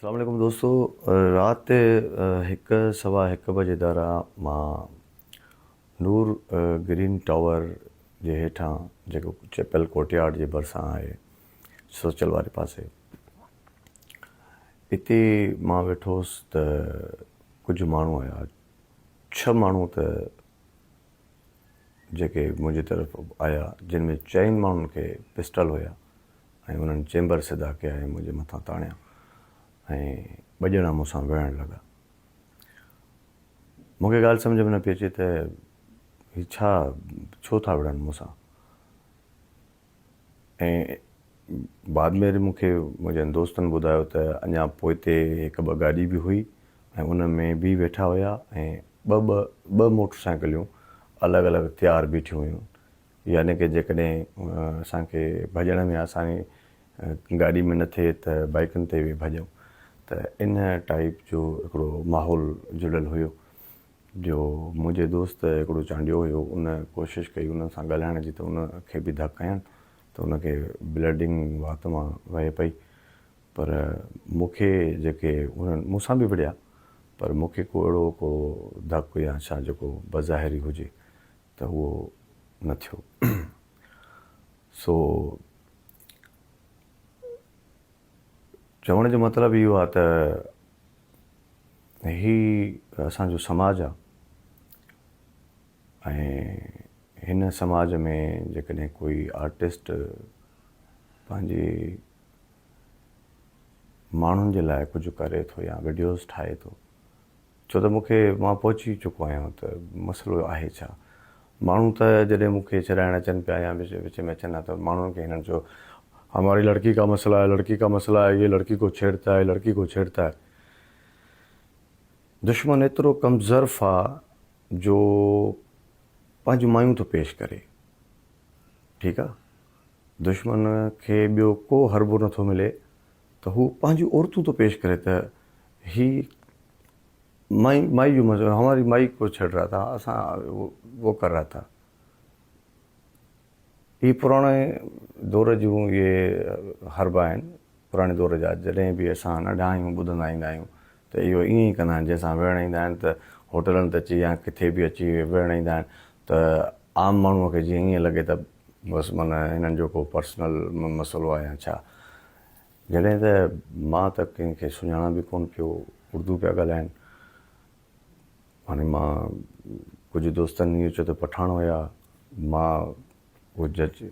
अस्सलाम वालेकुम दोस्तों। रात हिकु सवा हिकु बजे दारा मां नूर ग्रीन टावर जे हेठां जेको चेपल कोर्टयार्ड जे भरिसां आहे सोचल वारे पासे हिते मां वेठो हुउसि त कुझु माण्हू आया। 6 माण्हू त जेके मुंहिंजी तरफ़ आया, जिन में 4 माण्हुनि खे पिस्टल हुया ऐं उन्हनि चैम्बर सिधा कया ऐं मुंहिंजे मथां ताणिया ऐं 2 ॼणा मूंसां विढ़ण लॻा। मूंखे ॻाल्हि सम्झ में न पई अचे त हीअ छो था विढ़नि मूंसां। ऐं बाद में मूंखे मुंहिंजनि दोस्तनि ॿुधायो त अञा पोइते 1-2 गाॾी बि हुई ऐं उन में बि वेठा हुया ऐं ॿ मोटरसाइकिलियूं अलॻि अलॻि तयारु बीठियूं हुयूं। यानी कि जेकॾहिं असांखे भॼण में आसानी गाॾी में न थिए त बाइकुनि ते बि भॼूं। त इन टाइप जो हिकिड़ो माहौल जुड़ियल हुयो जो मुंहिंजे दोस्त हिकिड़ो चांडियो हुयो, उन कोशिशि कई उन सां ॻाल्हाइण जी त उनखे बि धकु कयनि त उनखे ब्लडिंग वात मां वहे पई। पर मूंखे जेके उन्हनि मूंसां बि विढ़िया पर मूंखे को अहिड़ो को धकु या छा जेको बज़ाहिरी हुजे त उहो न थियो। सो चवण जो मतिलबु इहो आहे त हीउ असांजो समाज आहे ऐं हिन समाज में जेकॾहिं कोई आर्टिस्ट पंहिंजी माण्हुनि जे लाइ कुझु करे थो या वीडियोज़ ठाहे थो, छो त मां पहुची चुको आहियां त मसइलो आहे छा। माण्हू त जॾहिं मूंखे चिराइण अचनि पिया या विच में अचनि त माण्हुनि खे हिननि चयो हमारी लड़की का मसला है, लड़की का मसला है, ये लड़की को छेड़ता है, लड़की को छेड़ता है। दुश्मन एतिरो कमज़र्फ़ आहे जो पंहिंजूं मायूं थो पेश करे। ठीकु आहे, दुश्मन खे ॿियो को हरबो नथो मिले त हू पंहिंजूं औरतूं थो पेश करे त ही माई जो मसलो, हमारी माई को छेड़ रहा था, असां वो कर रहा था। ही पुराणे दौर जूं इहे हरबा आहिनि, पुराणे दौर जा। जॾहिं बि असां नंढा आहियूं ॿुधंदा ईंदा आहियूं त इहो ईअं ई कंदा आहिनि। जंहिंसां विढ़ण ईंदा आहिनि त होटलनि ते अची या किथे बि अची विढ़ण ईंदा आहिनि त आम माण्हूअ खे जीअं ईअं लॻे त बसि माना हिननि जो को पर्सनल मसइलो आहे या छा। जॾहिं त मां त कंहिंखे सुञाणा बि कोन पियो, उर्दू पिया ॻाल्हाइनि। हाणे मां कुझु दोस्तनि इहो चयो त पठाण हुया, मां उहो जज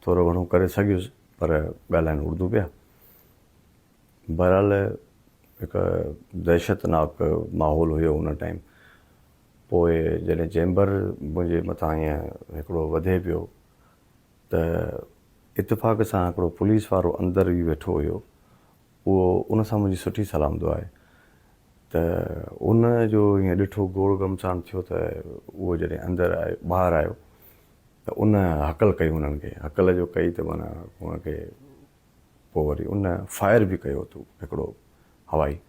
थोरो घणो करे सघियुसि पर ॻाल्हाइनि उर्दू पिया। बहरहाल हिकु दहशतनाक माहौल हुयो उन टाइम। पोइ जॾहिं चैम्बर मुंहिंजे मथां ईअं हिकिड़ो वधे पियो त इतफ़ाक़ सां हिकिड़ो पुलिस वारो अंदरि ई वेठो हुयो। उहो उन सां मुंहिंजी सुठी सलामत आहे त उन जो ईअं ॾिठो गोड़ गमसाण थियो त उहो जॾहिं अंदरि आयो, ॿाहिरि आयो त उन हकल कई उन्हनि खे। हकल जो कई त माना उनखे पोइ वरी उन फायर बि कयो अथऊं हिकिड़ो हवाई।